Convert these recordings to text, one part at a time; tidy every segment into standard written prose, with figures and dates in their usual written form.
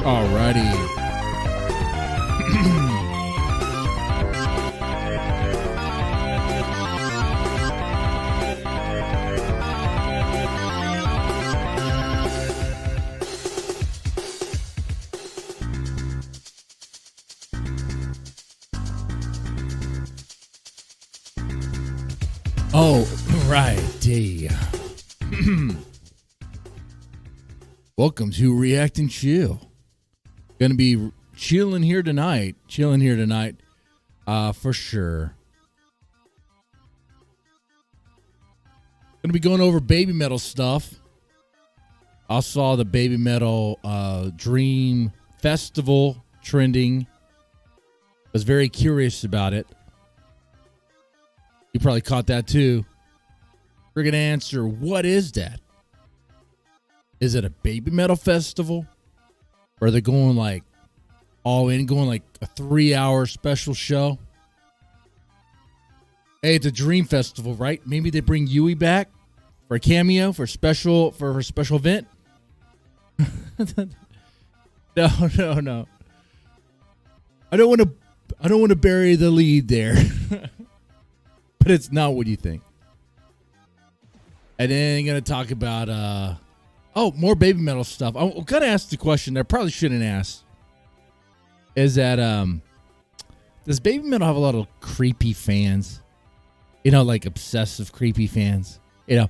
Alrighty. Oh, righty. Welcome to React and Chill. Gonna be chilling here tonight. For sure. Gonna be going over Babymetal stuff. I saw the Babymetal Dream Festival trending. Was very curious about it. You probably caught that too. We're gonna answer, what is that? Is it a Babymetal festival? Or are they going like all in, going like a 3-hour special show? Hey, it's a Dream Festival, right? Maybe they bring Yui back for a cameo for a special event. No. I don't want to bury the lead there. But it's not what you think. And then I'm gonna talk about more Babymetal stuff. I'm gonna ask the question that I probably shouldn't ask. Is that does Babymetal have a lot of creepy fans? You know, like obsessive creepy fans. You know,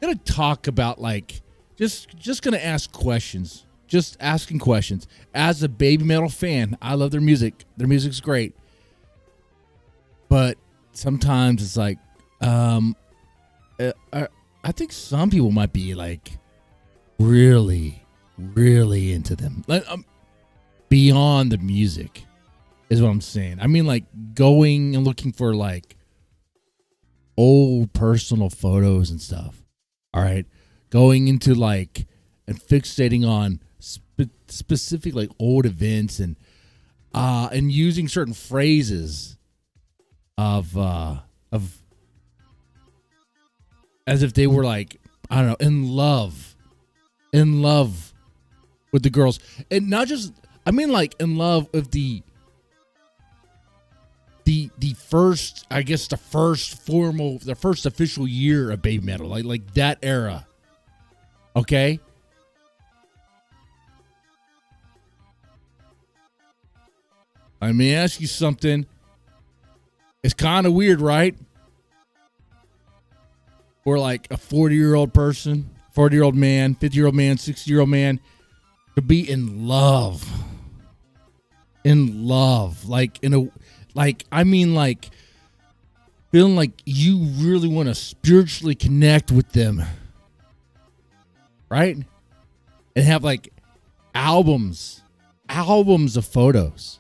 gonna talk about like just gonna ask questions. Just asking questions. As a Babymetal fan, I love their music. Their music's great. But sometimes it's like I think some people might be like really into them, like beyond the music is what I'm saying. I mean, like going and looking for like old personal photos and stuff. All right, going into like and fixating on specific like old events and using certain phrases of as if they were like, I don't know, in love with the girls. And not just, I mean like in love with the first, I guess the first official year of Babymetal, like that era. Okay? Let me ask you something. It's kind of weird, right? Or like a 40-year-old person, 40-year-old man, 50-year-old man, 60-year-old man to be in love. Like I mean like feeling like you really want to spiritually connect with them. Right? And have like albums of photos.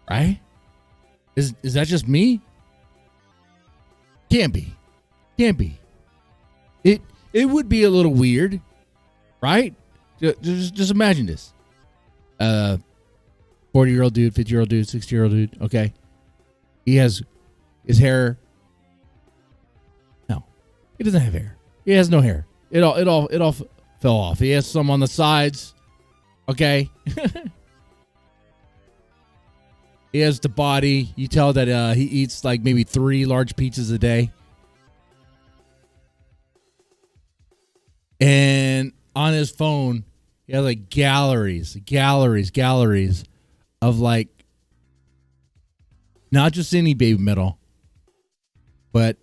Right? Is that just me? Can't be. It would be a little weird, right? Just imagine this. 40-year-old dude, 50-year-old dude, 60-year-old dude. Okay, he has his hair. No, he doesn't have hair. He has no hair. It all fell off. He has some on the sides. Okay. He has the body. You tell that he eats like maybe 3 large pizzas a day. And on his phone, he has like galleries of like not just any Babymetal, but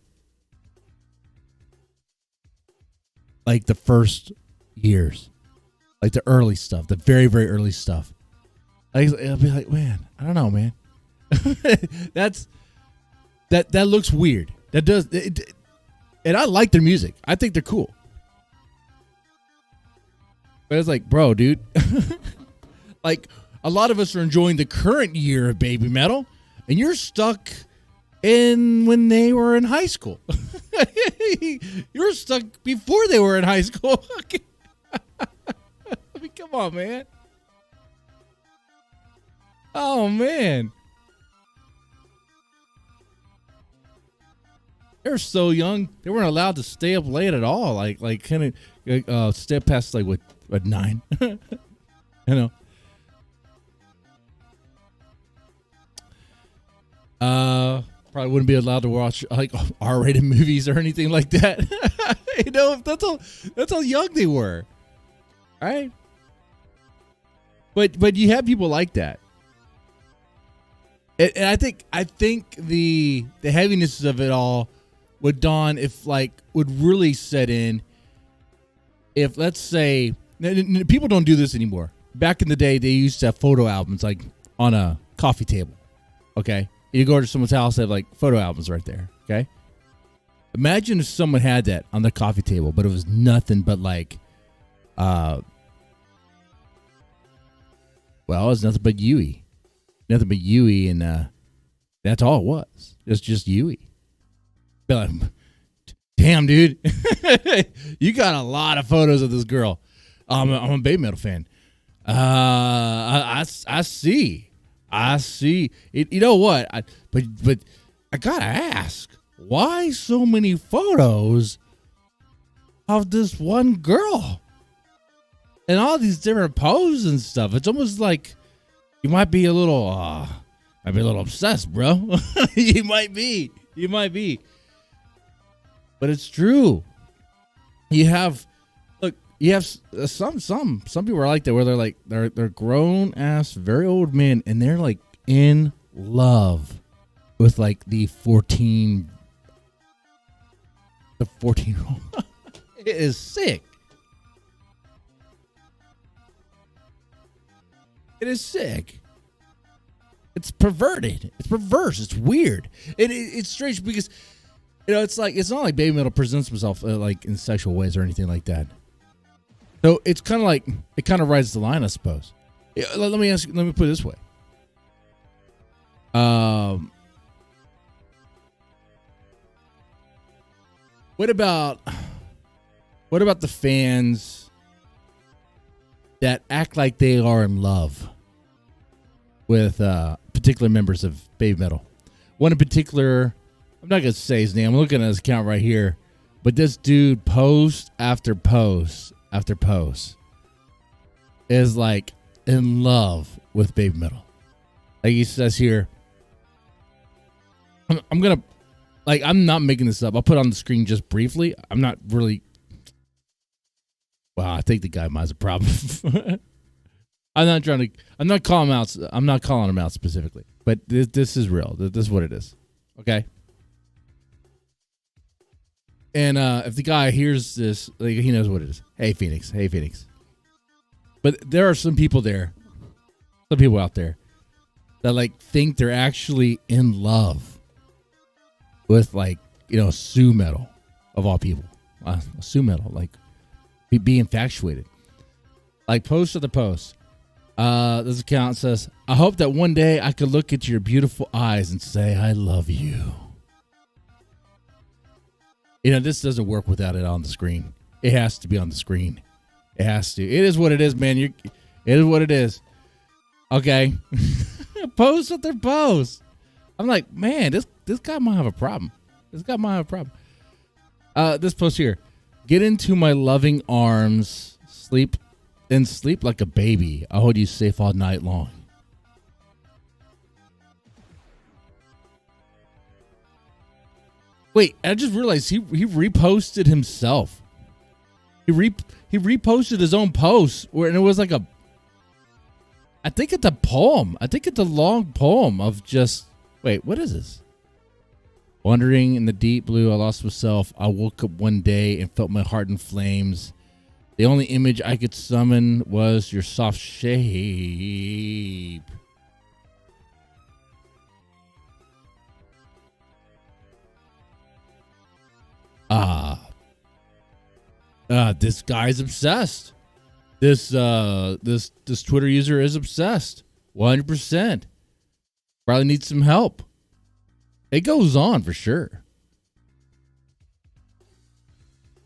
like the first years, like the early stuff, the very, very early stuff. I'll be like, man, I don't know, man. That looks weird. That does, and I like their music. I think they're cool. But it's like, bro, dude, like a lot of us are enjoying the current year of Babymetal, and you're stuck in when they were in high school. You're stuck before they were in high school. I mean, come on, man. Oh, man. They were so young. They weren't allowed to stay up late at all. Like kind of stay past like what 9. You know. Probably wouldn't be allowed to watch like R-rated movies or anything like that. You know, that's how young they were. All right. But you have people like that. And I think the heaviness of it all would dawn would really set in if, let's say, people don't do this anymore. Back in the day, they used to have photo albums like on a coffee table. Okay. You go to someone's house, they have like photo albums right there. Okay. Imagine if someone had that on the coffee table, but it was nothing but like, well, it was nothing but Yui. Nothing but Yui, and that's all it was. It's just Yui. Be like, damn, dude. You got a lot of photos of this girl. I'm a Babymetal fan. I see. You know what? But I gotta ask, why so many photos of this one girl and all these different poses and stuff? It's almost like you might be a little obsessed, bro. You might be, but it's true. You have some people are like that, where they're like they're grown ass, very old men, and they're like in love with like the 14-year-old. It is sick. It is sick. It's perverted. It's perverse. It's weird. It's strange because, you know, it's not like Babymetal presents himself like in sexual ways or anything like that. So it's kind of like, it kind of rides the line, I suppose. Let me put it this way. What about the fans that act like they are in love with particular members of Babymetal? One in particular, I'm not going to say his name. I'm looking at his account right here. But this dude, post after post after post, is like in love with Babymetal. Like he says here, I'm going to, like, I'm not making this up. I'll put it on the screen just briefly. I'm not really, wow, I think the guy might have a problem. I'm not calling him out specifically, but this is real. This is what it is. Okay. And if the guy hears this, like, he knows what it is. Hey, Phoenix. But there are some people out there that like think they're actually in love with, like, you know, Sue Metal of all people. Sue Metal, like, be infatuated. Like, post after post. This account says, I hope that one day I could look into your beautiful eyes and say, I love you. You know, this doesn't work without it on the screen. It has to be on the screen. It has to. It is what it is, man. It is what it is. Okay. Post after post. I'm like, man, this guy might have a problem. This post here. Get into my loving arms. Sleep like a baby. I'll hold you safe all night long. Wait, I just realized he reposted himself. He reposted his own post, and it was like I think it's a poem. I think it's a long poem of just, wait, what is this? Wandering in the deep blue, I lost myself. I woke up one day and felt my heart in flames. The only image I could summon was your soft shape. This guy's obsessed. This Twitter user is obsessed. 100%. Probably needs some help. It goes on for sure.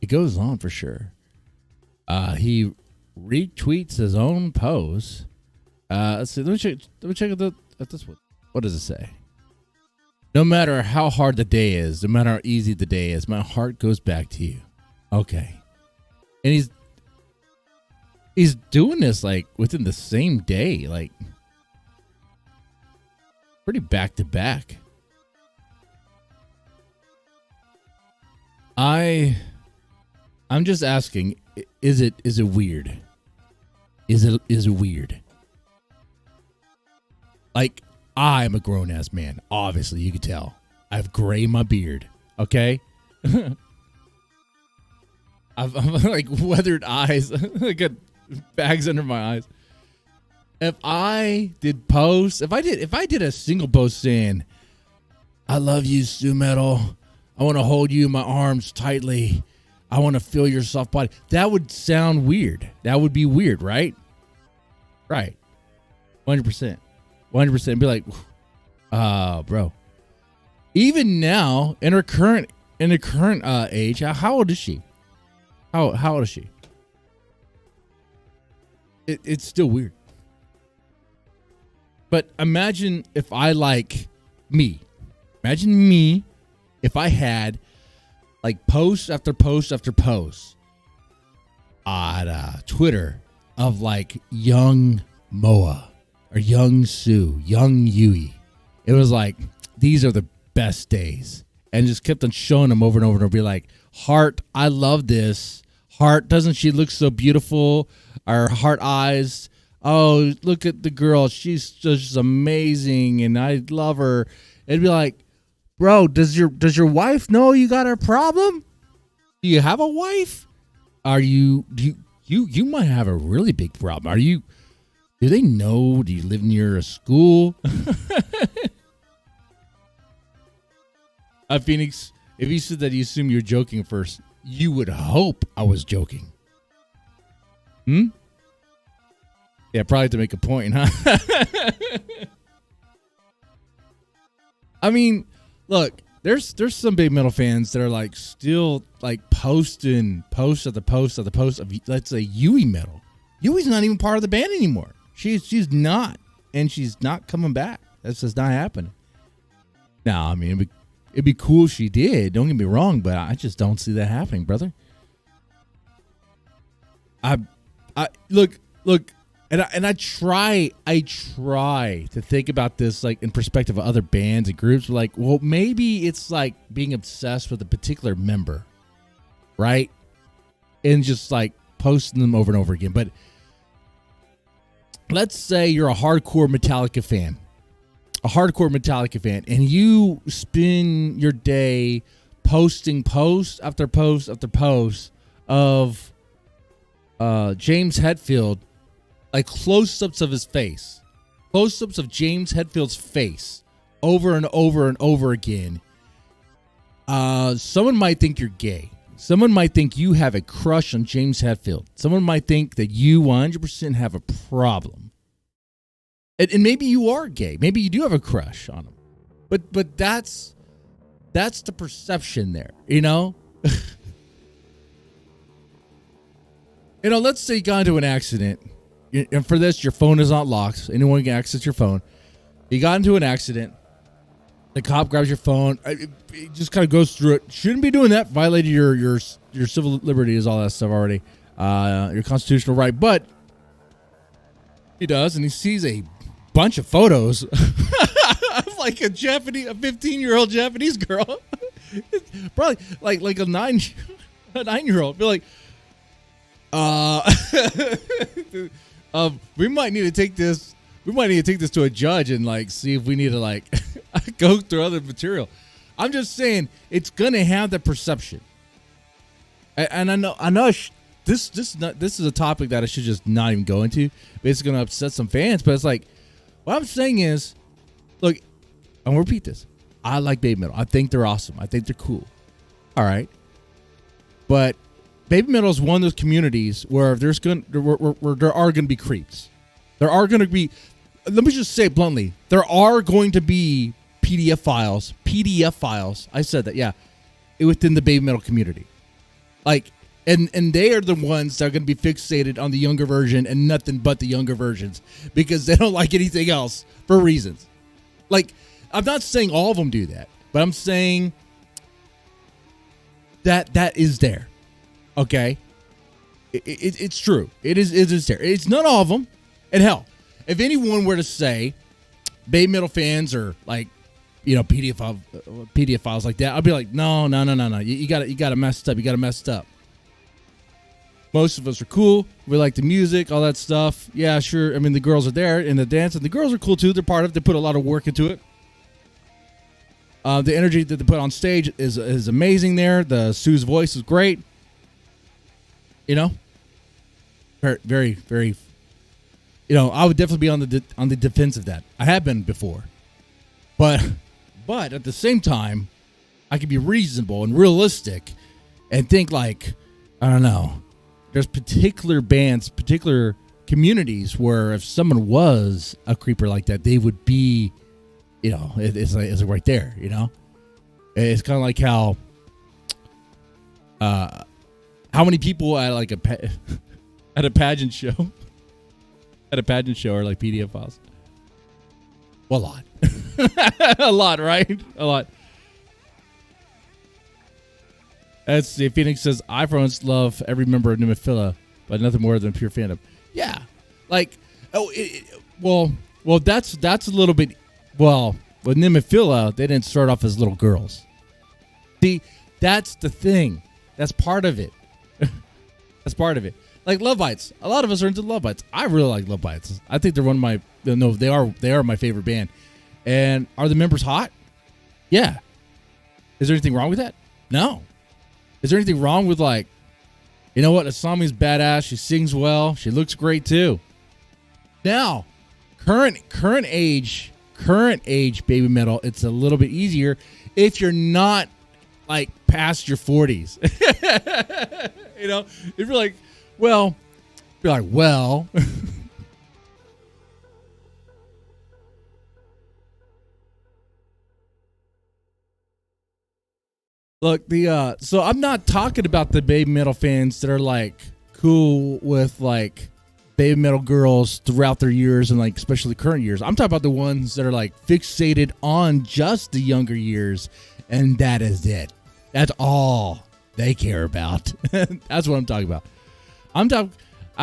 It goes on for sure. He retweets his own post. Let's see. Let me check at this one. What does it say? No matter how hard the day is, no matter how easy the day is, my heart goes back to you. Okay. And he's doing this like within the same day, like pretty back to back. I'm just asking, is it weird? Is it weird? Like, I'm a grown ass man. Obviously, you can tell. I have gray in my beard. Okay? I've like weathered eyes. I got bags under my eyes. If I did a single post saying, I love you, Stu Metal. I want to hold you in my arms tightly. I want to feel your soft body. That would sound weird. That would be weird, right? Right. 100%. 100%. Be like, bro. Even now, in her current age, how old is she? How old is she? It's still weird. But imagine if I like me. Imagine me if I had like post after post after post on Twitter of like young Moa or young Sue, young Yui. It was like, these are the best days. And just kept on showing them over and over and over. Be like, Heart, I love this. Heart, doesn't she look so beautiful? Our heart eyes. Oh, look at the girl. She's just amazing and I love her. It'd be like, bro, does your wife know you got a problem? Do you have a wife? You might have a really big problem. Do they know? Do you live near a school? Phoenix, if you said that you assume you're joking first, you would hope I was joking. Yeah, probably to make a point, huh? I mean, look, there's some Babymetal fans that are like still like posting post after post after post of, let's say, Yui Metal. Yui's not even part of the band anymore. She's not, and she's not coming back. That's just not happening. Now, I mean, it'd be cool if she did. Don't get me wrong, but I just don't see that happening, brother. I look, and I try to think about this like in perspective of other bands and groups. Like, well, maybe it's like being obsessed with a particular member, right? And just like posting them over and over again. But let's say you're a hardcore Metallica fan. And you spend your day posting post after post after post of James Hetfield, like close-ups of his face, close-ups of James Hetfield's face over and over and over again. Someone might think you're gay. Someone might think you have a crush on James Hetfield. Someone might think that you 100% have a problem. And maybe you are gay. Maybe you do have a crush on him. But that's the perception there, you know? You know, let's say you got into an accident. And for this, your phone is not locked. Anyone can access your phone. You got into an accident. The cop grabs your phone. It just kind of goes through it. Shouldn't be doing that. Violated your civil liberties, all that stuff already. Your constitutional right. But he does, and he sees a bunch of photos of like a 15-year-old Japanese girl. Probably like a 9-year-old. Be like, we might need to take this. We might need to take this to a judge and like see if we need to like go through other material. I'm just saying it's gonna have the perception, and I know this is a topic that I should just not even go into. It's going to upset some fans, but it's like, what I'm saying is, look, I'm going to repeat this. I like Babymetal. I think they're awesome. I think they're cool. All right. But Babymetal is one of those communities where there are going to be creeps. There are going to be, let me just say it bluntly, there are going to be PDF files. I said that, yeah, within the Babymetal community. Like, and they are the ones that are going to be fixated on the younger version and nothing but the younger versions because they don't like anything else for reasons. Like, I'm not saying all of them do that, but I'm saying that is there. Okay? It's true. It is there. It's not all of them. And hell, if anyone were to say Babymetal fans are like, you know, PDF files like that, I'd be like, no. You got it messed up. You got it messed up. Most of us are cool. We like the music, all that stuff. Yeah, sure. I mean, the girls are there in the dance, and the girls are cool too. They're part of it. They put a lot of work into it. The energy that they put on stage is amazing there. Sue's voice is great. You know? Very, very, very, you know, I would definitely be on the defense of that. I have been before. But at the same time, I can be reasonable and realistic and think like, I don't know, there's particular bands, particular communities where if someone was a creeper like that, they would be, you know, it's like right there, you know? It's kind of like how many people at like at a pageant show are like PDF files? Well, a lot. A lot, right? A lot. Let's see. Phoenix says, iPhones love every member of Nemophila, but nothing more than pure fandom. Yeah. Like, well, that's a little bit, well, with Nemophila, they didn't start off as little girls. See, that's the thing. That's part of it. That's part of it. Like Love Bites. A lot of us are into Love Bites. I really like Love Bites. I think they're one of my, no, they are my favorite band. And are the members hot? Yeah. Is there anything wrong with that? No. Is there anything wrong with like, you know what? Asami's badass. She sings well. She looks great too. Now, current age Babymetal, it's a little bit easier if you're not like past your 40s. You know, if you're like, well. Look, so I'm not talking about the Babymetal fans that are like cool with like Babymetal girls throughout their years and like especially current years. I'm talking about the ones that are like fixated on just the younger years, and that is it. That's all they care about. That's what I'm talking about. I'm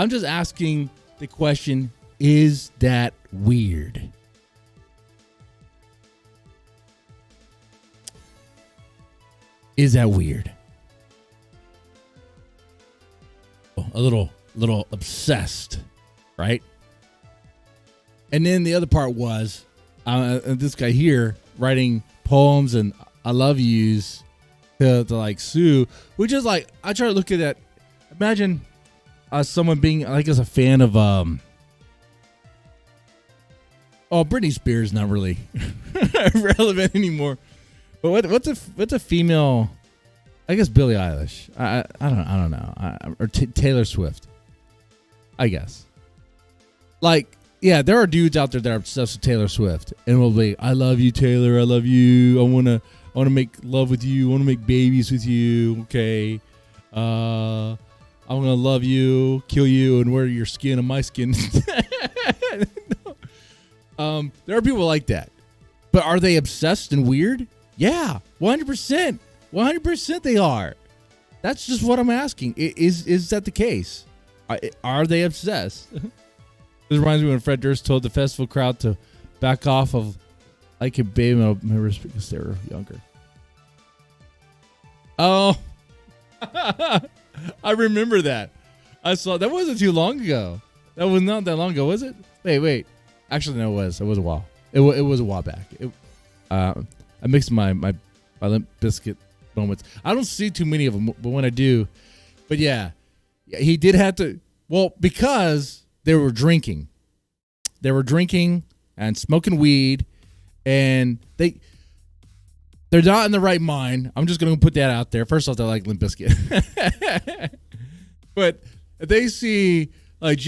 just asking the question, is that weird? Is that weird? A little obsessed, right? And then the other part was this guy here writing poems and I love yous to like Sue, which is like, I try to look at that. Imagine someone being like as a fan of Britney Spears, not really relevant anymore. But what's a female? I guess Billie Eilish. I don't know. Or Taylor Swift. I guess. Like, yeah, there are dudes out there that are obsessed with Taylor Swift and will be, I love you, Taylor. I love you. I wanna make love with you. I wanna make babies with you. Okay. I'm gonna love you, kill you, and wear your skin on my skin. There are people like that, but are they obsessed and weird? Yeah, 100%. 100% they are. That's just what I'm asking. Is that the case? Are they obsessed? This reminds me when Fred Durst told the festival crowd to back off of like a baby members because they were younger. Oh, I remember that. I saw that wasn't too long ago. That was not that long ago, was it? Wait. Actually, no, it was. It was a while. It was a while back. I mixed my Limp Bizkit moments. I don't see too many of them, but when I do, but yeah, He did have to. Well, because they were drinking. They were drinking and smoking weed, and they're not in the right mind. I'm just going to put that out there. First off, they like Limp Bizkit. But if they see like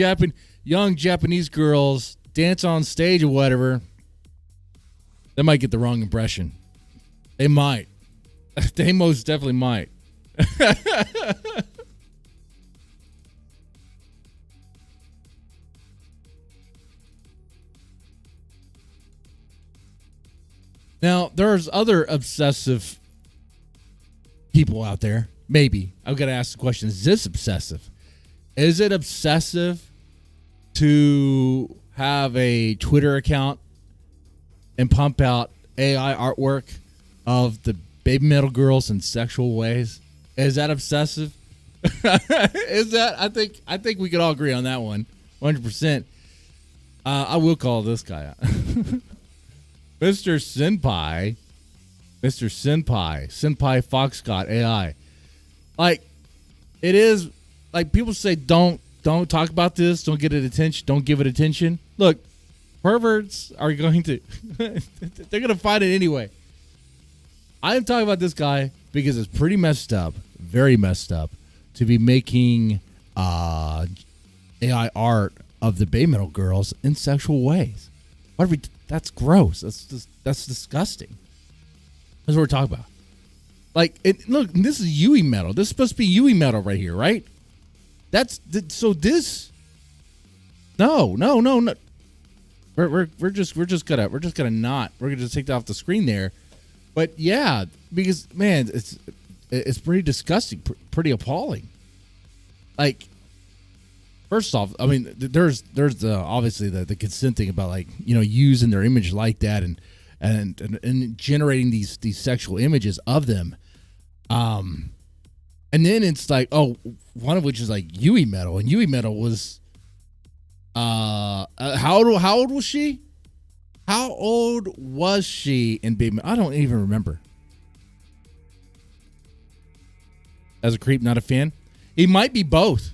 young Japanese girls dance on stage or whatever, they might get the wrong impression. They might. They most definitely might. Now, there's other obsessive people out there. Maybe. I've got to ask the question, is this obsessive? Is it obsessive to have a Twitter account and pump out AI artwork of the Babymetal girls in sexual ways? Is that obsessive? Is that? I think we could all agree on that one. 100%. I will call this guy out. Mr. Senpai Foxcott AI. Like, it is like people say, don't talk about this, don't give it attention. Look, perverts are going to they're going to find it anyway. I am talking about this guy because it's pretty messed up, very messed up, to be making AI art of the Babymetal girls in sexual ways. That's gross. That's disgusting. That's what we're talking about. Like, look, this is Yui metal. This is supposed to be Yui metal right here, right? So this. No. We're just gonna not. We're gonna just take that off the screen there. But yeah, because man, it's pretty disgusting, pretty appalling. Like, first off, I mean, there's the obviously the consent thing about, like, you know, using their image like that and generating these sexual images of them, and then it's like, oh, one of which is like Yui metal, and Yui metal was how old was she? How old was she in Baby? I don't even remember. As a creep, not a fan. He might be both.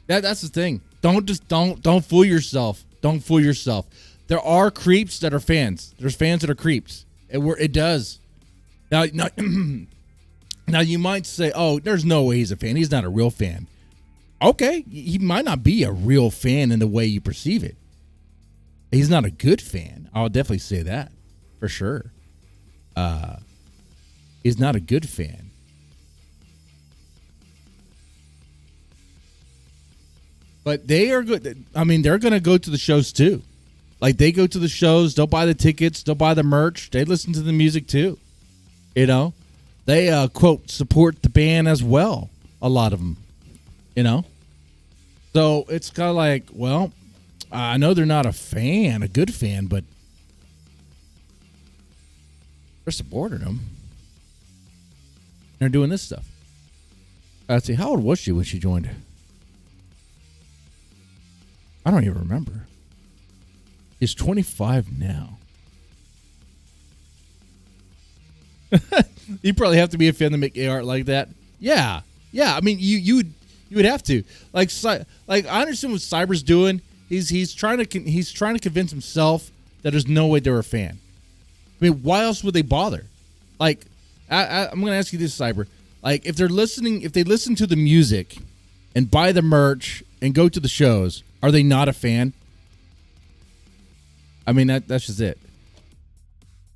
That's the thing. Don't fool yourself. Don't fool yourself. There are creeps that are fans. There's fans that are creeps. It does. Now, now you might say, oh, there's no way he's a fan. He's not a real fan. Okay, he might not be a real fan in the way you perceive it. He's not a good fan. I'll definitely say that for sure. He's not a good fan. But they are good. I mean, they're going to go to the shows too. Like, they go to the shows. They'll buy the tickets. They'll buy the merch. They listen to the music too. You know, they quote support the band as well. A lot of them. You know, so it's kind of like, well, I know they're not a good fan, but they're supporting them. They're doing this stuff. Let's see, how old was she when she joined? I don't even remember. She's 25 now. You probably have to be a fan to make art like that. Yeah. I mean, you would have to. Like I understand what Cyber's doing. He's trying to convince himself that there's no way they're a fan. I mean, why else would they bother? Like, I'm going to ask you this, Cyber. Like, if they listen to the music and buy the merch and go to the shows, are they not a fan? I mean, that's just it.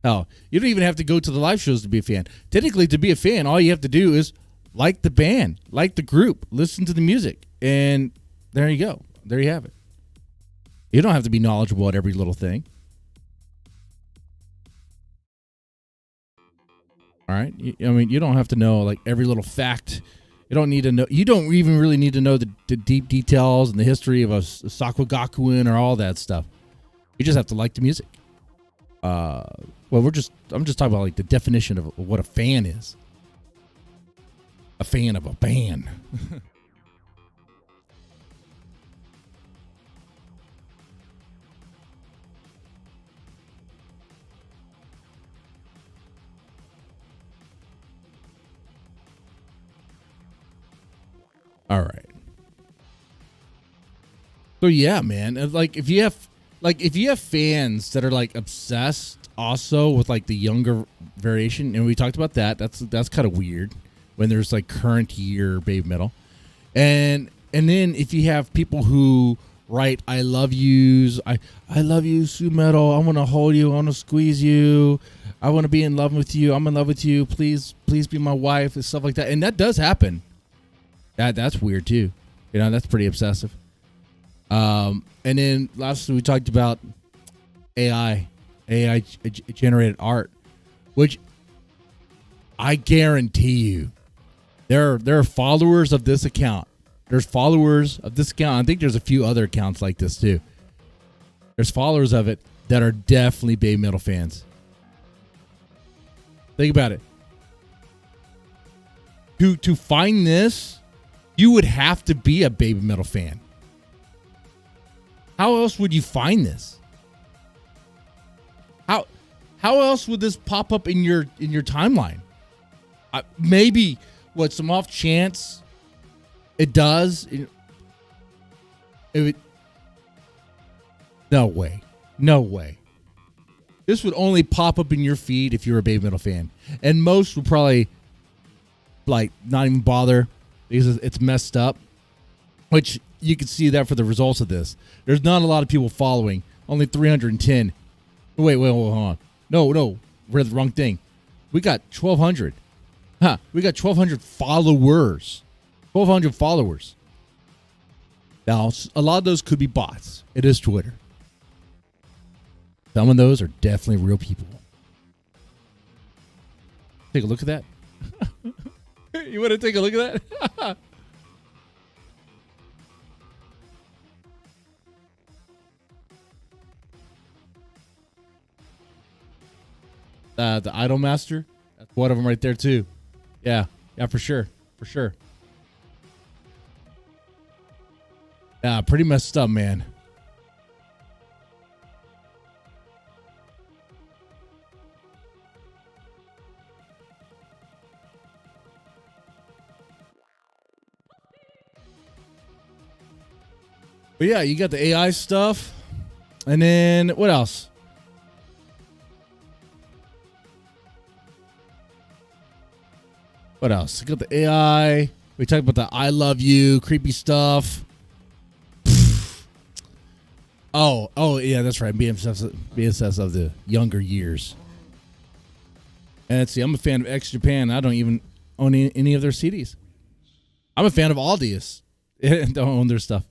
Hell, you don't even have to go to the live shows to be a fan. Technically, to be a fan, all you have to do is like the band, like the group, listen to the music, and there you go. There you have it. You don't have to be knowledgeable at every little thing. All right? I mean, you don't have to know, like, every little fact. You don't need to know. You don't even really need to know the deep details and the history of a Sakugakuin or all that stuff. You just have to like the music. Well, I'm just talking about, like, the definition of what a fan is. A fan of a band. All right. So yeah, man. Like if you have fans that are like obsessed also with like the younger variation, and we talked about that. That's kind of weird when there's like current year Babymetal, and then if you have people who write I love yous, I love you, Sue Metal. I want to hold you. I want to squeeze you. I want to be in love with you. I'm in love with you. Please be my wife and stuff like that. And that does happen. That's weird too. You know, that's pretty obsessive. And then lastly, we talked about AI generated art, which I guarantee you, there are followers of this account. There's followers of this account. I think there's a few other accounts like this too. There's followers of it that are definitely Babymetal fans. Think about it. To find this, you would have to be a Babymetal fan. How else would you find this? How else would this pop up in your timeline? Maybe some off chance it does. No way. This would only pop up in your feed if you're a Babymetal fan, and most would probably like not even bother because it's messed up. Which you can see that for the results of this. There's not a lot of people following. Only 310. Wait, hold on. No, we're the wrong thing. We got 1,200. We got 1,200 followers. 1,200 followers. Now, a lot of those could be bots. It is Twitter. Some of those are definitely real people. Take a look at that. You want to take a look at that? The Idol Master. That's one of them right there too. Yeah, for sure. Yeah, pretty messed up, man. But yeah, you got the AI stuff. And then what else? You got the AI. We talked about the I love you, creepy stuff. Oh yeah, that's right. BSS of the younger years. And let's see, I'm a fan of X Japan. I don't even own any of their CDs. I'm a fan of Aldius. Don't own their stuff.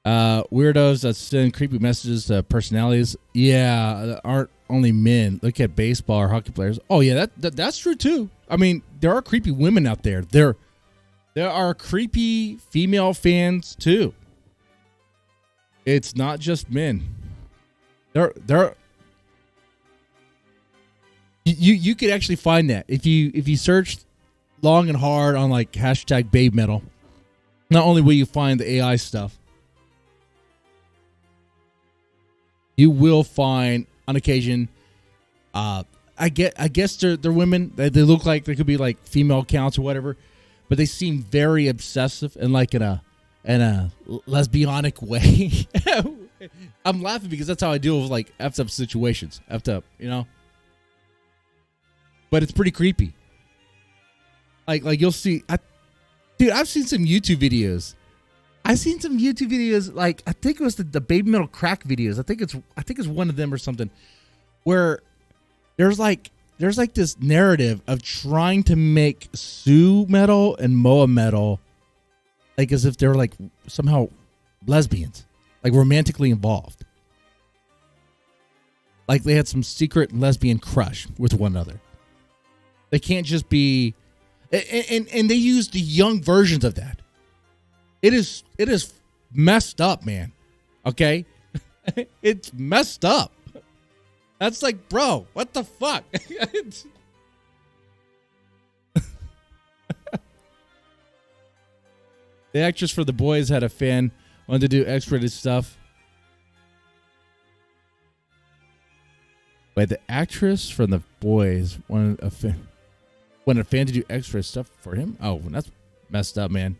Weirdos that send creepy messages to personalities. Yeah, aren't only men. Look at baseball or hockey players. Oh yeah, that's true too. I mean, there are creepy women out there. There are creepy female fans too. It's not just men. You could actually find that if you search long and hard on like hashtag Babymetal. Not only will you find the AI stuff, you will find on occasion. I guess they're women. They look like they could be like female accounts or whatever, but they seem very obsessive and like in a lesbianic way. I'm laughing because that's how I deal with like effed up situations. Effed up, you know. But it's pretty creepy. Like you'll see, I've seen some YouTube videos. Like I think it was the Babymetal crack videos. I think it's one of them or something, where there's like this narrative of trying to make Sue Metal and Moa Metal like as if they're like somehow lesbians, like romantically involved. Like they had some secret lesbian crush with one another. They can't just be, and they use the young versions of that. It is messed up, man. Okay? It's messed up. That's like, bro, what the fuck? The actress for The Boys had a fan, wanted to do X-rated stuff. Wait, the actress from The Boys wanted a fan to do X-rated stuff for him? Oh, that's messed up, man.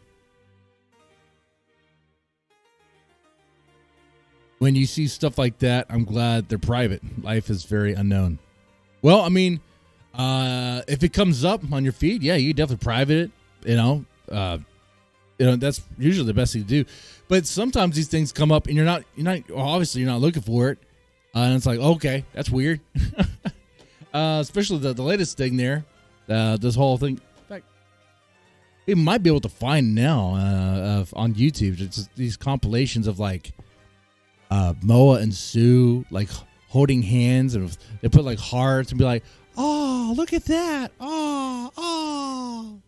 when you see stuff like that, I'm glad they're private. Life is very unknown. Well, I mean, if it comes up on your feed, yeah, you definitely private it. That's usually the best thing to do. But sometimes these things come up, and you're not obviously you're not looking for it, and it's like, okay, that's weird. Especially the latest thing there, this whole thing. In fact, we might be able to find now on YouTube. It's just these compilations of like Moa and Sue like holding hands, and they put like hearts and be like, oh, look at that, oh.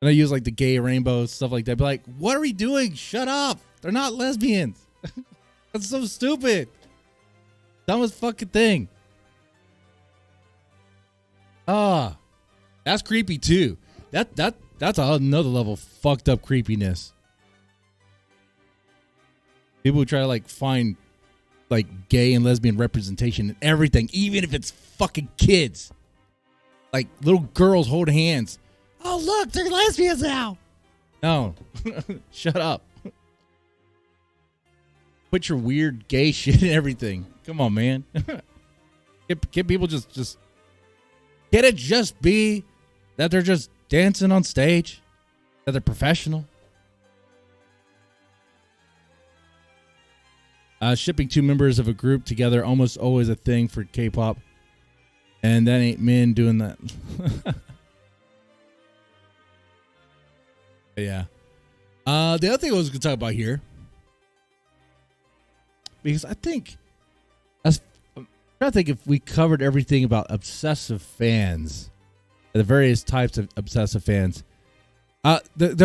And I use like the gay rainbow stuff like that. Be like, what are we doing? Shut up! They're not lesbians. That's so stupid. Dumbest fucking thing. That's creepy too. That's another level of fucked up creepiness. People who try to like find like gay and lesbian representation in everything, even if it's fucking kids. Like little girls hold hands. Oh look, they're lesbians now. No. Shut up. Put your weird gay shit in everything. Come on, man. Can people just can it just be that they're just dancing on stage? That they're professional? Shipping two members of a group together, almost always a thing for K-pop. And that ain't men doing that. Yeah. The other thing I was going to talk about here, because I'm trying to think if we covered everything about obsessive fans, the various types of obsessive fans. There's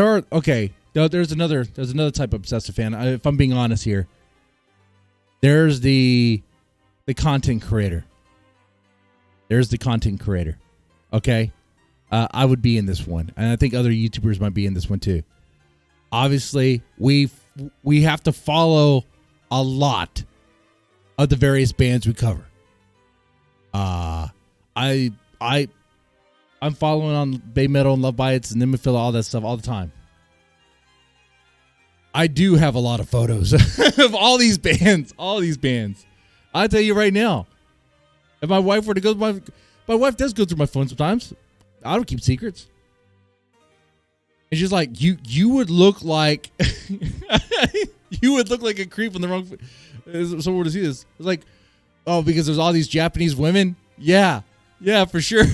another type of obsessive fan. If I'm being honest here, there's the content creator. There's the content creator. Okay. I would be in this one, and I think other YouTubers might be in this one too. Obviously, we have to follow a lot of the various bands we cover. I'm following on Babymetal and Love Bites and Inappropriate, all that stuff all the time. I do have a lot of photos of all these bands. I tell you right now, if my wife were to go through my wife does go through my phone sometimes. I don't keep secrets. And she's like, you would look like you would look like a creep on the wrong. Someone to see this. It's like, oh, because there's all these Japanese women. Yeah, for sure.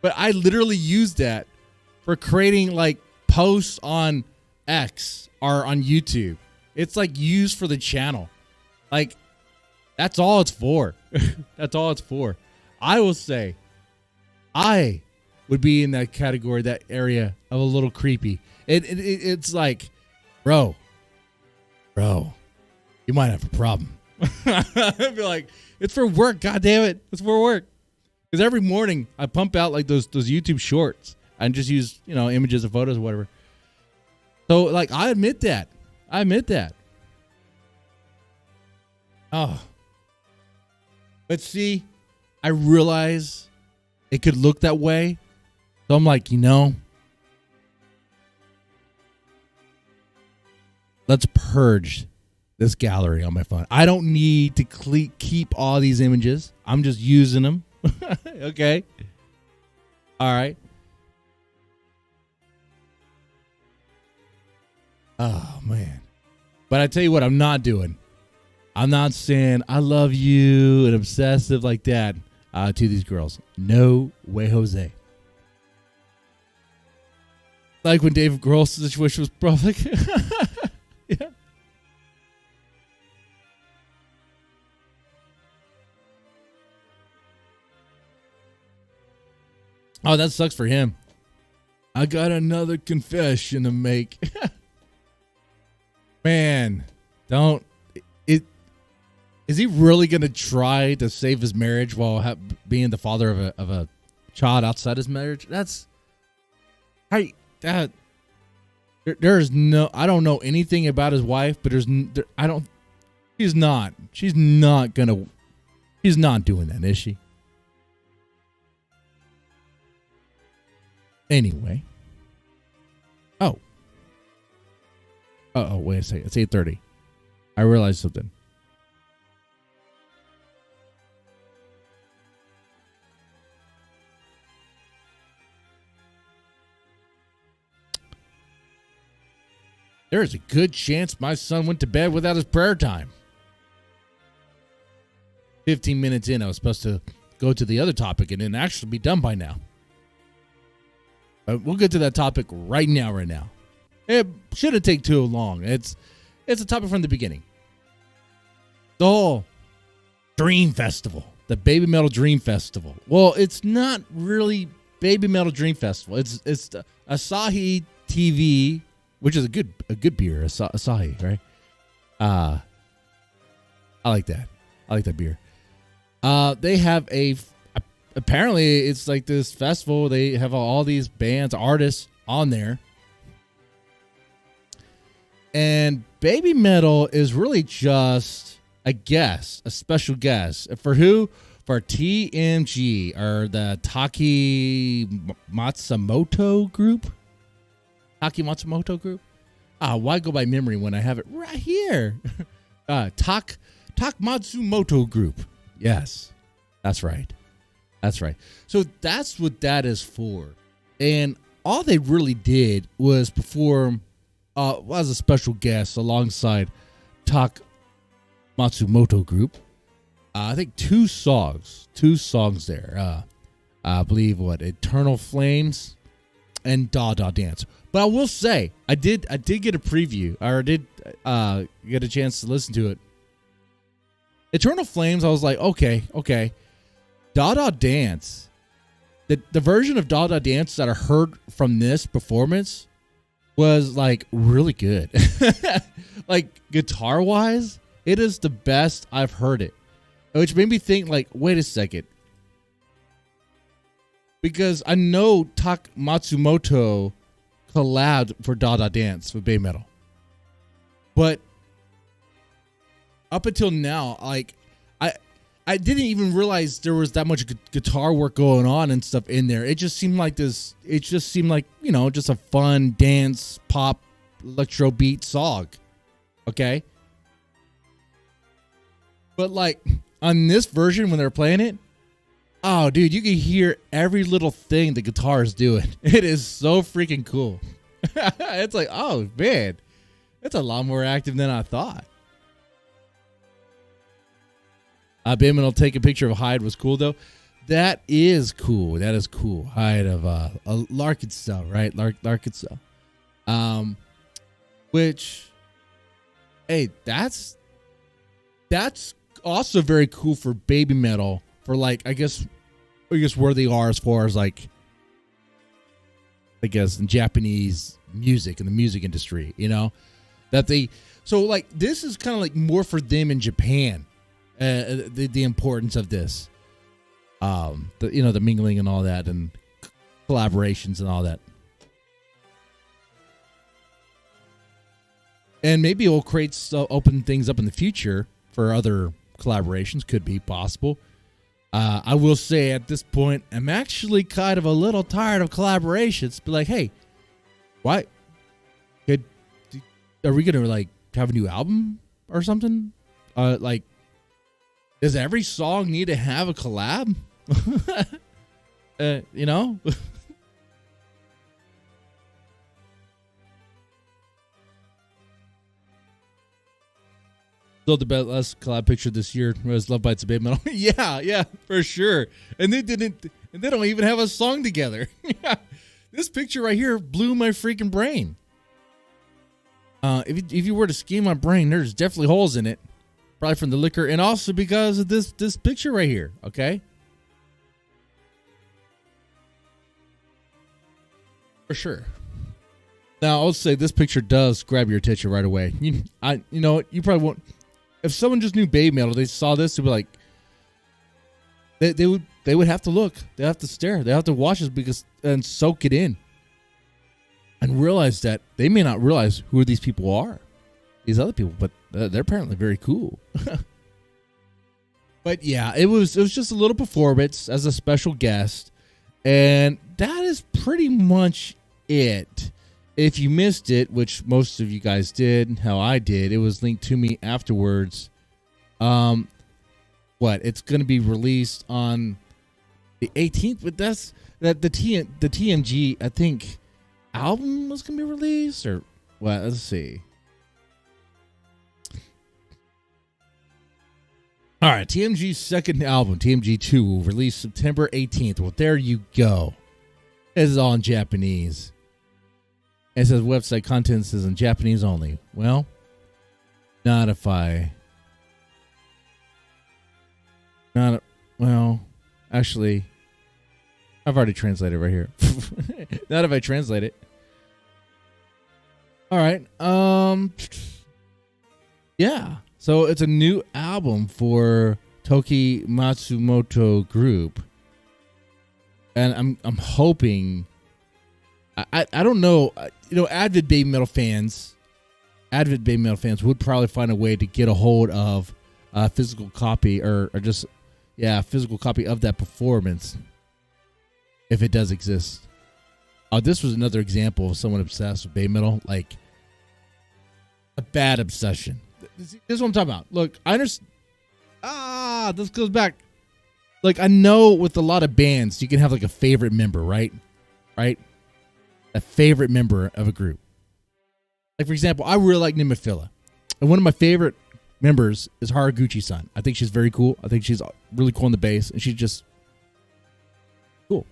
But I literally use that for creating like posts on X or on YouTube. It's like used for the channel. Like that's all it's for. That's all it's for. I will say, I would be in that category, that area of a little creepy. It's like, bro, you might have a problem. I'd be like, it's for work, goddammit. It's for work. Because every morning I pump out like those YouTube shorts and just use, images and photos or whatever. So like, I admit that. Oh. But see, I realize it could look that way. So I'm like, let's purge this gallery on my phone. I don't need to keep all these images. I'm just using them. Okay. All right. Oh, man. But I tell you what, I'm not doing. I'm not saying I love you and obsessive like that. To these girls. No way, Jose. Like when David Grohl's situation was public. Yeah. Oh, that sucks for him. I got another confession to make. Man, don't. Is he really going to try to save his marriage while being the father of a child outside his marriage? There's no, I don't know anything about his wife, but she's not doing that, is she? Anyway. Oh. Oh, wait a second. It's 8:30. I realized something. There is a good chance my son went to bed without his prayer time. 15 minutes in, I was supposed to go to the other topic and then actually be done by now. But we'll get to that topic right now. It shouldn't take too long. It's a topic from the beginning. The whole Dream Festival, the Babymetal Dream Festival. Well, it's not really Babymetal Dream Festival. It's the Asahi TV, which is a good beer, Asahi, right? I like that. I like that beer. They have apparently it's like this festival. They have all these bands, artists on there. And Babymetal is really just a guest, a special guest. For who? For TMG, or the Taki Matsumoto group. Taki Matsumoto group? Why go by memory when I have it right here? Tak Matsumoto group. Yes, that's right. That's right. So that's what that is for. And all they really did was perform as a special guest alongside Tak Matsumoto group. I think two songs there. I believe Eternal Flames and Da Da Dance. But I will say, I did get a preview, or did get a chance to listen to it. Eternal Flames, I was like, okay. Da Da Dance, the version of Da Da Dance that I heard from this performance was like really good. Like guitar wise, it is the best I've heard it. Which made me think, like, wait a second. Because I know Tak Matsumoto collabed for Da Da Dance with Babymetal. But up until now, like, I didn't even realize there was that much guitar work going on and stuff in there. It just seemed like just a fun dance, pop, electro beat song. Okay? But, like, on this version, when they're playing it, oh, dude, you can hear every little thing the guitar is doing. It is so freaking cool. It's like, oh, man, it's a lot more active than I thought. Babymetal take a picture of Hyde was cool, though. That is cool. Hyde of Larkansas, right? Larkansas. Which, hey, that's also very cool for Babymetal, for, like, I guess where they are as far as, like, I guess in Japanese music, in the music industry, so, like, this is kind of like more for them in Japan. The importance of this, the mingling and all that, and collaborations and all that, and maybe it will open things up in the future for other collaborations. Could be possible. I will say at this point, I'm actually kind of a little tired of collaborations. But, like, hey, why? Are we gonna, like, have a new album or something? Like, does every song need to have a collab? Still the best collab picture this year was Love Bites of Babymetal. Yeah, for sure. And they don't even have a song together. This picture right here blew my freaking brain. If you were to scan my brain, there's definitely holes in it. Probably from the liquor, and also because of this picture right here, okay? For sure. Now, I'll say this picture does grab your attention right away. You probably won't. If someone just knew Babymetal, they saw this, they'd be like, they would have to look, they have to stare, they have to watch this and soak it in, and realize that they may not realize who these people are, these other people, but they're apparently very cool. But yeah, it was just a little performance as a special guest, and that is pretty much it. If you missed it, which most of you guys did, how I did, it was linked to me afterwards. It's going to be released on the 18th, but that's that the TMG, I think, album was going to be released, or what? Let's see. All right, TMG's second album, TMG 2, will release September 18th. Well, there you go. This is all in Japanese. It says website contents is in Japanese only. Well, not if I... actually, I've already translated right here. Not if I translate it. All right. Yeah. So it's a new album for Toki Matsumoto Group. And I'm hoping... I don't know. Avid Babymetal fans would probably find a way to get a hold of a physical copy or just... yeah, a physical copy of that performance, if it does exist. This was another example of someone obsessed with Babymetal, like a bad obsession. This is what I'm talking about. Look, I understand. This goes back. Like, I know with a lot of bands, you can have like a favorite member, right? Right? A favorite member of a group. Like, for example, I really like Nemophila. And one of my favorite members is Haraguchi-san. I think she's very cool. I think she's really cool on the bass, and she's just cool.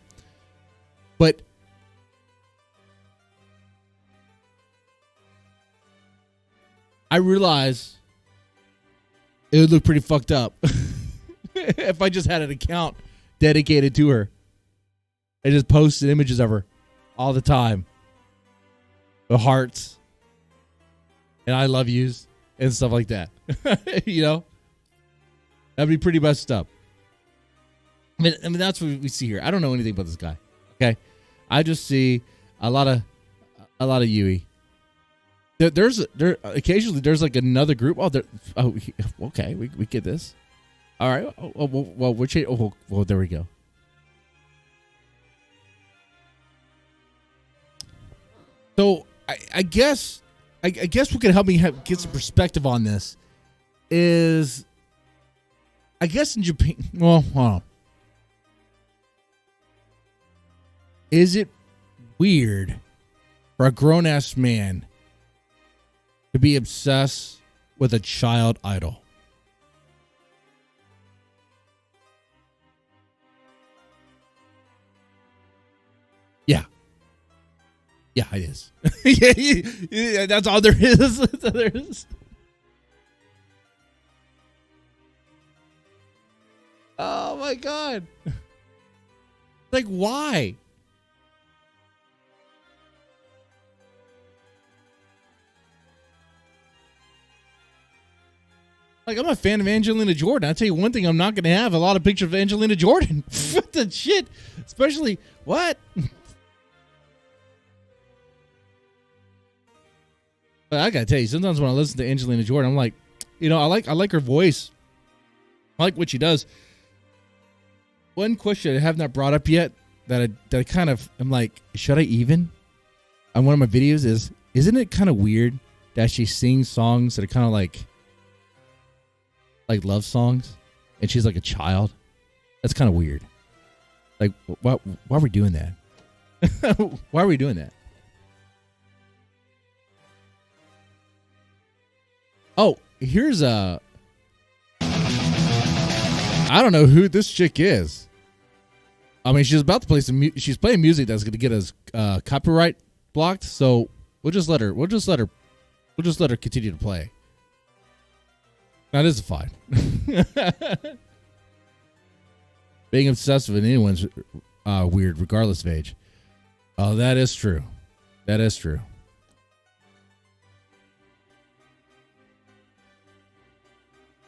But I realize it would look pretty fucked up if I just had an account dedicated to her. I just posted images of her all the time with hearts and I love yous and stuff like that. That'd be pretty messed up. I mean, that's what we see here. I don't know anything about this guy. Okay, I just see a lot of Yui. Occasionally there's like another group. Okay, we get this. All right. Well, we're changing. Well, there we go. So I guess what can help me get some perspective on this is, I guess in Japan. Well, hold on. Is it weird for a grown-ass man to be obsessed with a child idol? Yeah. Yeah, it is. Yeah, that's all there is. That's all there is. Oh my God. Like, why? Like, I'm a fan of Angelina Jordan. I'll tell you one thing, I'm not going to have a lot of pictures of Angelina Jordan. What the shit? Especially, what? But I got to tell you, sometimes when I listen to Angelina Jordan, I'm like, I like her voice. I like what she does. One question I have not brought up yet that I kind of, I'm like, should I even? On one of my videos isn't it kind of weird that she sings songs that are kind of like love songs, and she's like a child? That's kind of weird. Like, why are we doing that? Why are we doing that? Oh, here's I don't know who this chick is. I mean, she's about to play she's playing music that's going to get us copyright blocked, so we'll just let her continue to play. That is fine. Being obsessed with anyone's weird, regardless of age. Oh, that is true. That is true.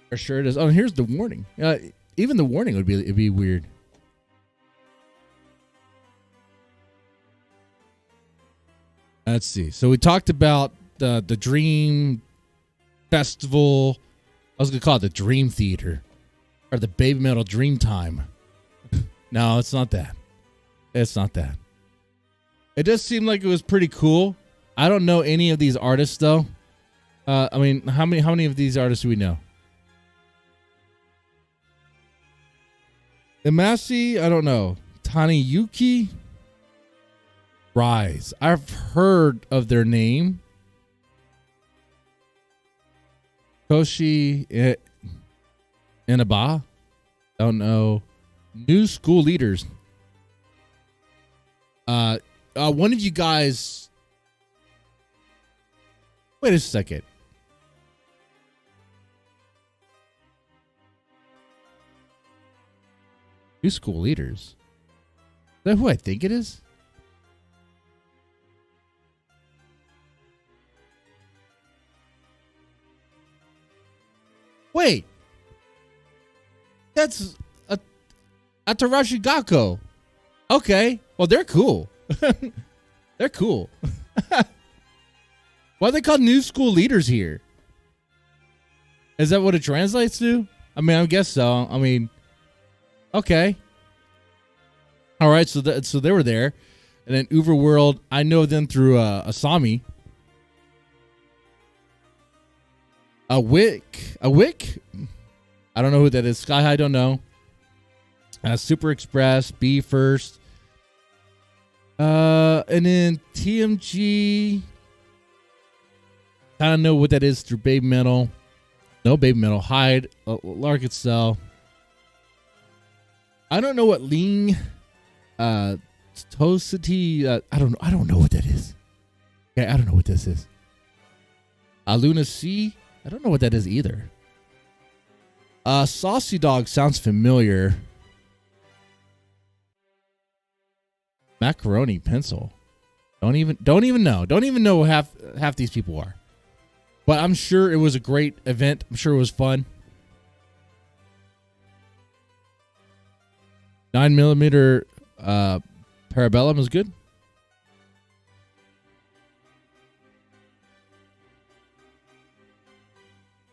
For sure it is. Oh, here's the warning. Even the warning would be weird. Let's see. So we talked about the Dream Festival. I was going to call it the Dream Theater or the Babymetal Dream Time. No, it's not that. It's not that. It does seem like it was pretty cool I don't know any of these artists though. I mean, how many of these artists do we know? Imasi, I don't know. Taniyuki, Rise. I've heard of their name. Koshi Inaba. Don't know. New School Leaders. One of you guys. Wait a second. New School Leaders. Is that who I think it is? Wait. That's Atarashi Gakko. Okay. Well, they're cool. They're cool. Why are they called New School Leaders here? Is that what it translates to? I mean, I guess so. I mean, okay. All right, so they were there. And then Uberworld, I know them through Asami. A Wick? I don't know who that is. Sky High, don't know. Super Express, Be First. And then TMG. I don't know what that is through Babymetal. No Babymetal. Hyde, Lark Itself. I don't know what Ling, Tosity. I don't know what that is. Okay, I don't know what this is. Luna C. I don't know what that is either. Saucy Dog sounds familiar. Macaroni Pencil. Don't even know. Don't even know who half these people are. But I'm sure it was a great event. I'm sure it was fun. 9mm Parabellum is good.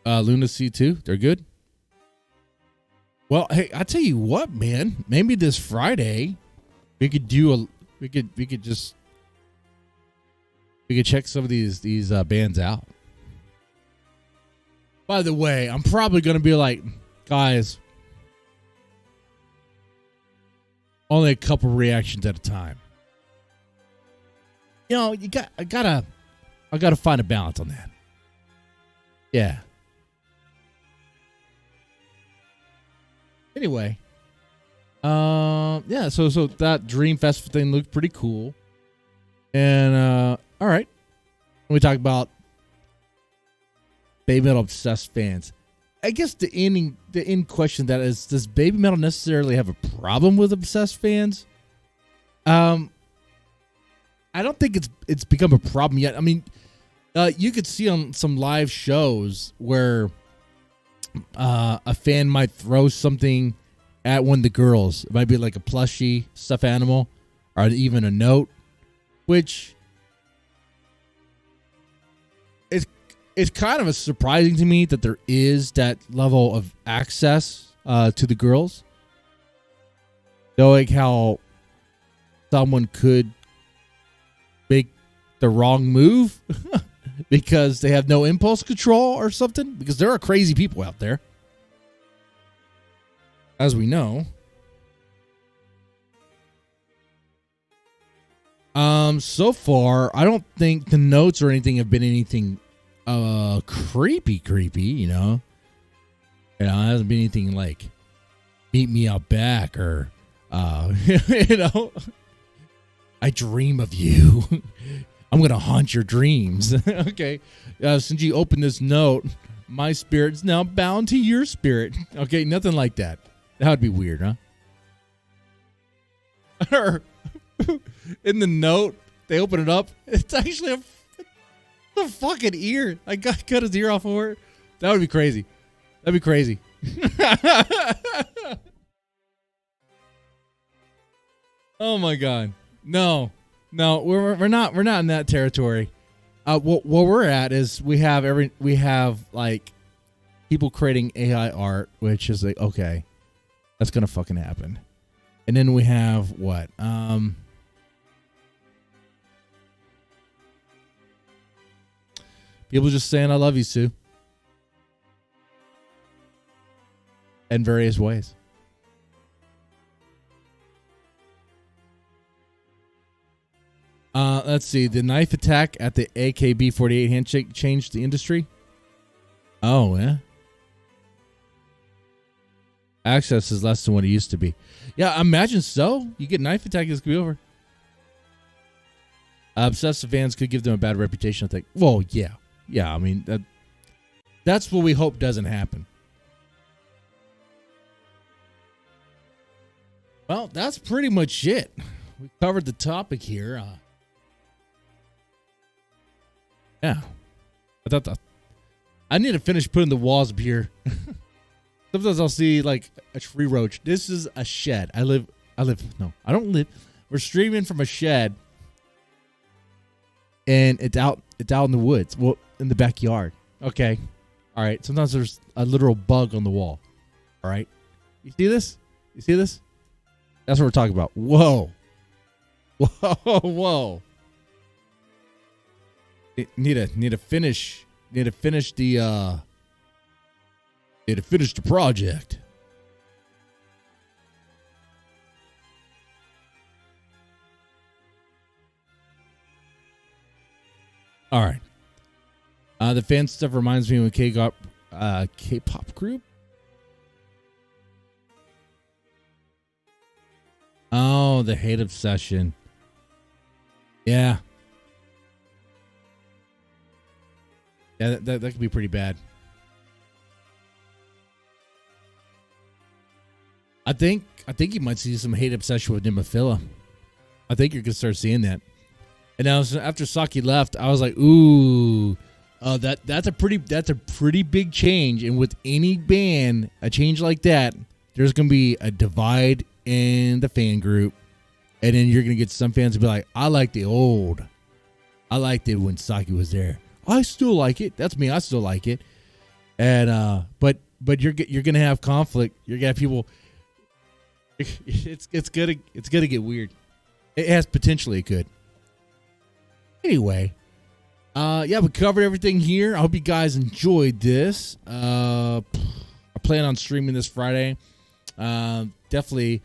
Luna C2, they're good. Well, hey, I tell you what, man. Maybe this Friday we could do we could check some of these bands out. By the way, I'm probably gonna be like, guys, only a couple reactions at a time. You know, I gotta find a balance on that. Yeah. Anyway, yeah. So that Dream Festival thing looked pretty cool, and all right. When we talk about Babymetal obsessed fans, I guess the end question that is: does Babymetal necessarily have a problem with obsessed fans? I don't think it's become a problem yet. I mean, you could see on some live shows where a fan might throw something at one of the girls. It might be like a plushie, stuffed animal, or even a note, which it's kind of surprising to me that there is that level of access to the girls. Knowing how someone could make the wrong move because they have no impulse control or something, because there are crazy people out there, as we know. So far, I don't think the notes or anything have been anything creepy, you know. It hasn't been anything like meet me out back or you know, I dream of you. I'm going to haunt your dreams. Okay. Since you opened this note, my spirit's now bound to your spirit. Okay. Nothing like that. That would be weird, huh? Or in the note, they open it up. It's actually a fucking ear. I cut his ear off for it. That would be crazy. That'd be crazy. Oh my God. No, we're not in that territory. What we're at is we have like people creating AI art, which is like, okay, that's gonna fucking happen. And then we have what? People just saying, I love you, Sue. In various ways. Let's see. The knife attack at the AKB48 handshake changed the industry. Oh, yeah. Access is less than what it used to be. Yeah, imagine so. You get knife attack, this could be over. Obsessive fans could give them a bad reputation, I think. Well, yeah. Yeah, I mean, that's what we hope doesn't happen. Well, that's pretty much it. We covered the topic here. Yeah. I need to finish putting the walls up here. Sometimes I'll see like a tree roach. This is a shed. I don't live. We're streaming from a shed. And it's out in the woods. Well, in the backyard. Okay. All right. Sometimes there's a literal bug on the wall. All right. You see this? You see this? That's what we're talking about. Whoa. Whoa. Need to finish the project. All right. The fan stuff reminds me of a K-pop group. Oh, the hate obsession. Yeah. Yeah, that could be pretty bad. I think you might see some hate obsession with Nemophila. I think you're gonna start seeing that. And now after Saki left, I was like, ooh, that's a pretty big change. And with any band, a change like that, there's gonna be a divide in the fan group, and then you're gonna get some fans to be like, I liked it when Saki was there. I still like it. That's me. I still like it. And but you're gonna have conflict. You're gonna have people. It's gonna get weird. It has potentially it could. Anyway, yeah, we covered everything here. I hope you guys enjoyed this. I plan on streaming this Friday. Definitely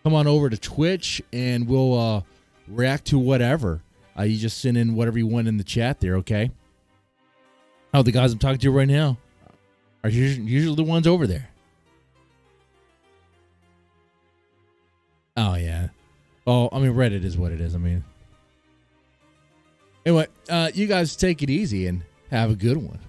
come on over to Twitch and we'll react to whatever. You just send in whatever you want in the chat there, okay? Oh, the guys I'm talking to right now are usually the ones over there. Oh, yeah. Oh, I mean, Reddit is what it is. I mean, anyway, you guys take it easy and have a good one.